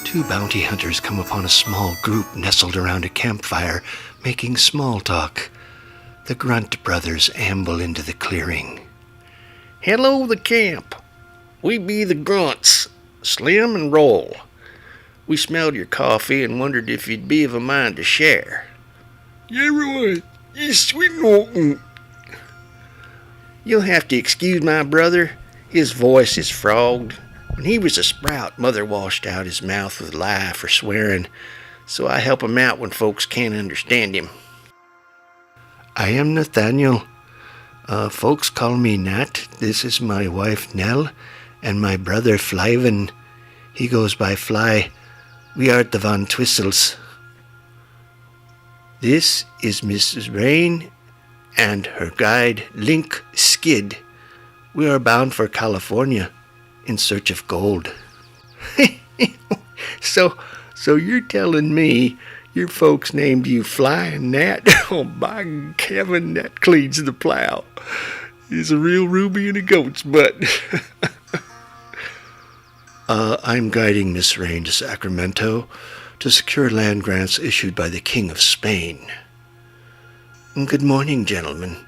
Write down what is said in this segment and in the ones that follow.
Two bounty hunters come upon a small group nestled around a campfire, making small talk. The Grunt brothers amble into the clearing. Hello, the camp. We be the Grunts, Slim and Roll. We smelled your coffee and wondered if you'd be of a mind to share. Yeah, right. You sweet Norton. You'll have to excuse my brother. His voice is frogged. When he was a sprout, Mother washed out his mouth with lye for swearing, so I help him out when folks can't understand him. I am Nathaniel. Folks call me Nat. This is my wife Nell, and my brother Flyven. He goes by Fly. We are the Von Twistles. This is Mrs. Rain and her guide Link Skid. We are bound for California in search of gold. So you're telling me your folks named you Fly and Nat? Oh, by Kevin, that cleans the plow. He's a real ruby in a goat's butt. I'm guiding Miss Rain to Sacramento to secure land grants issued by the King of Spain. Good morning, gentlemen.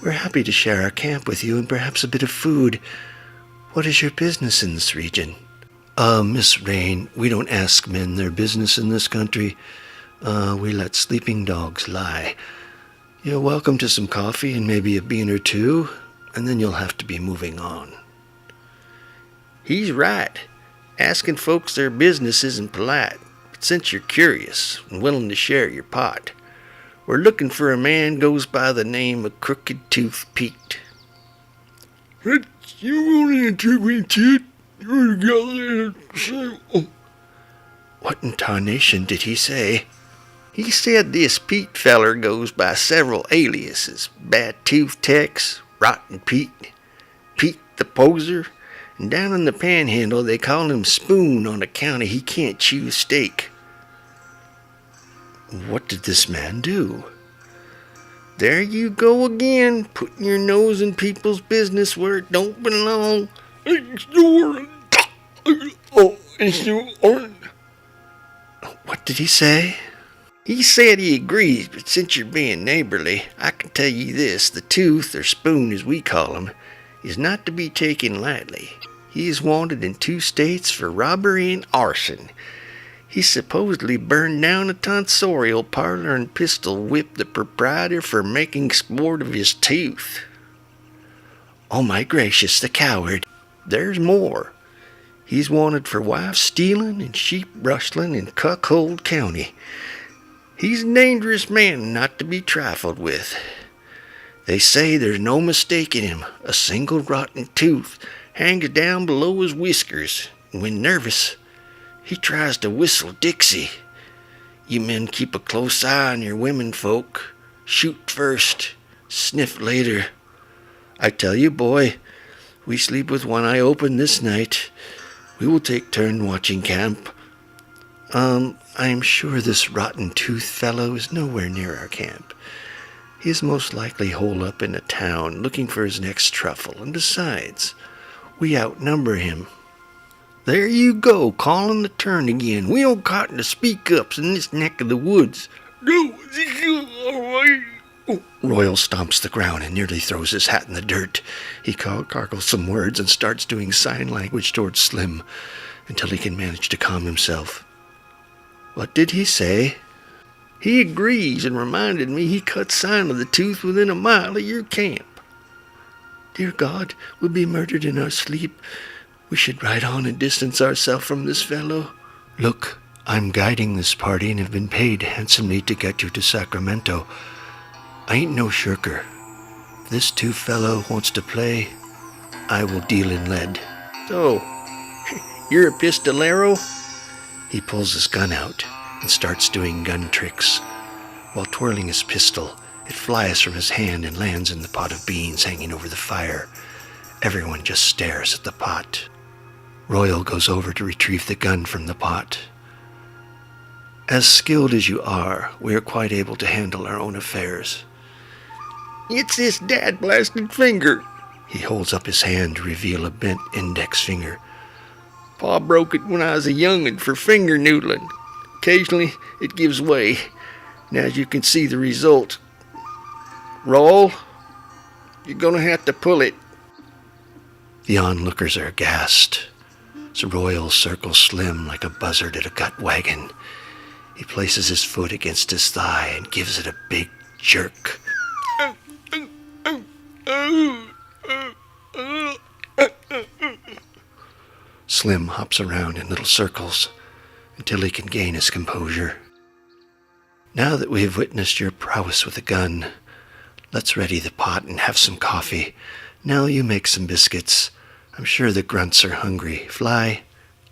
We're happy to share our camp with you and perhaps a bit of food. What is your business in this region? Miss Rain, we don't ask men their business in this country. We let sleeping dogs lie. You're welcome to some coffee and maybe a bean or two, and then you'll have to be moving on. He's right. Asking folks their business isn't polite, but since you're curious and willing to share your pot, we're looking for a man goes by the name of Crooked Tooth Pete. What you want to interpret it? What in tarnation did he say? He said this Pete feller goes by several aliases: Bad Tooth Tex, Rotten Pete, Pete the Poser, and down in the Panhandle they call him Spoon on account of he can't chew steak. What did this man do? There you go again, putting your nose in people's business where it don't belong. What did he say? He said he agrees, but since you're being neighborly, I can tell you this: the Tooth, or Spoon as we call him, is not to be taken lightly. He is wanted in 2 states for robbery and arson. He supposedly burned down a tonsorial parlor and pistol whipped the proprietor for making sport of his tooth. Oh my gracious, the coward. There's more. He's wanted for wife stealing and sheep rustling in Cuckold County. He's a dangerous man not to be trifled with. They say there's no mistaking him. A single rotten tooth hangs down below his whiskers, and when nervous, he tries to whistle Dixie. You men keep a close eye on your women folk. Shoot first, sniff later. I tell you, boy, we sleep with one eye open this night. We will take turn watching camp. I'm sure this rotten tooth fellow is nowhere near our camp. He is most likely holed up in a town looking for his next truffle, and besides, we outnumber him. There you go, calling the turn again. We don't cotton to speak-ups in this neck of the woods. No, Royal stomps the ground and nearly throws his hat in the dirt. He gargles some words and starts doing sign language towards Slim until he can manage to calm himself. What did he say? He agrees and reminded me he cut sign of the Tooth within a mile of your camp. Dear God, we'll be murdered in our sleep. We should ride on and distance ourselves from this fellow. Look, I'm guiding this party and have been paid handsomely to get you to Sacramento. I ain't no shirker. If this tooth fellow wants to play, I will deal in lead. So, you're a pistolero? He pulls his gun out and starts doing gun tricks. While twirling his pistol, it flies from his hand and lands in the pot of beans hanging over the fire. Everyone just stares at the pot. Royal goes over to retrieve the gun from the pot. As skilled as you are, we are quite able to handle our own affairs. It's this dad-blasted finger. He holds up his hand to reveal a bent index finger. Pa broke it when I was a young'un for finger noodling. Occasionally it gives way, and as you can see the result. Roll, you're gonna have to pull it. The onlookers are aghast. As Royal circles Slim like a buzzard at a gut wagon. He places his foot against his thigh and gives it a big jerk. Slim hops around in little circles until he can gain his composure. Now that we have witnessed your prowess with a gun, let's ready the pot and have some coffee. Now you make some biscuits. I'm sure the grunts are hungry. Fly,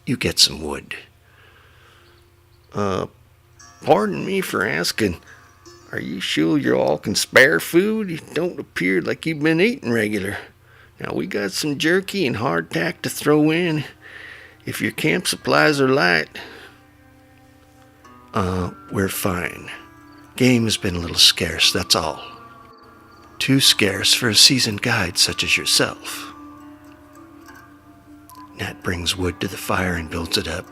you get some wood. Pardon me for asking. Are you sure you all can spare food? You don't appear like you've been eating regular. Now, we got some jerky and hardtack to throw in if your camp supplies are light. We're fine. Game has been a little scarce, that's all. Too scarce for a seasoned guide such as yourself. Nat brings wood to the fire and builds it up.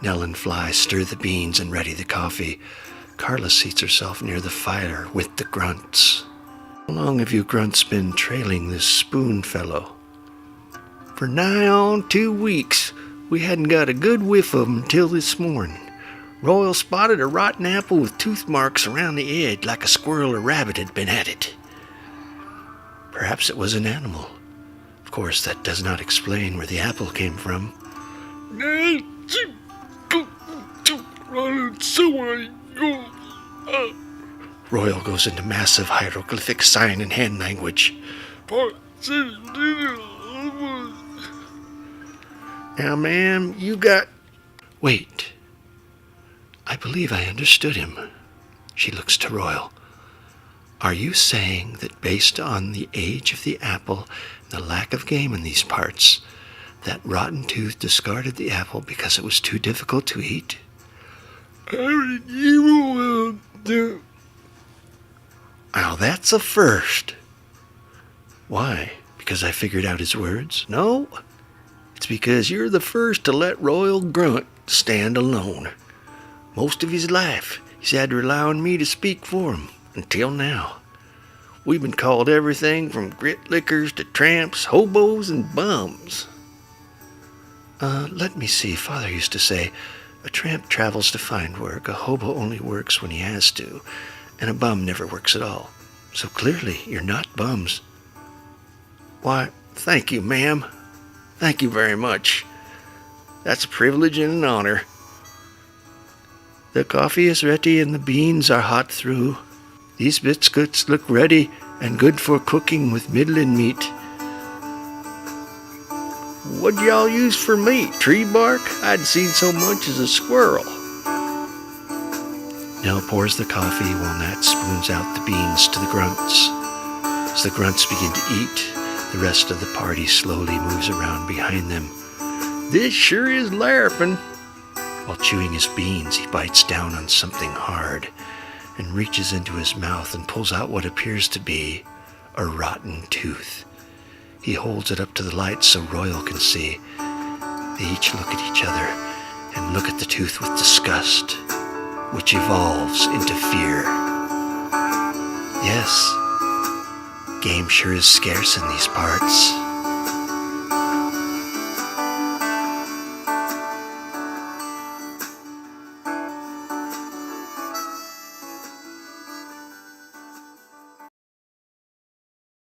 Nell and Fly stir the beans and ready the coffee. Carla seats herself near the fire with the grunts. How long have you grunts been trailing this Spoon fellow? For nigh on 2 weeks. We hadn't got a good whiff of 'em until this morning. Royal spotted a rotten apple with tooth marks around the edge like a squirrel or rabbit had been at it. Perhaps it was an animal. Of course, that does not explain where the apple came from. Royal goes into massive hieroglyphic sign and hand language. Now, ma'am, you got... Wait. I believe I understood him. She looks to Royal. Are you saying that based on the age of the apple and the lack of game in these parts, that Rotten Tooth discarded the apple because it was too difficult to eat? Now that's a first. Why? Because I figured out his words? No, it's because you're the first to let Royal Grunt stand alone. Most of his life, he's had to rely on me to speak for him, until now. We've been called everything from grit lickers to tramps, hobos, and bums. Let me see. Father used to say, a tramp travels to find work, a hobo only works when he has to, and a bum never works at all. So clearly, you're not bums. Why, thank you, ma'am. Thank you very much. That's a privilege and an honor. The coffee is ready and the beans are hot through. These biscuits look ready and good for cooking with middling meat. What'd y'all use for meat? Tree bark? I'd seen so much as a squirrel. Nell pours the coffee while Nat spoons out the beans to the grunts. As the grunts begin to eat, the rest of the party slowly moves around behind them. This sure is larping. While chewing his beans, he bites down on something hard and reaches into his mouth and pulls out what appears to be a rotten tooth. He holds it up to the light so Royal can see. They each look at each other and look at the tooth with disgust, which evolves into fear. Yes, game sure is scarce in these parts.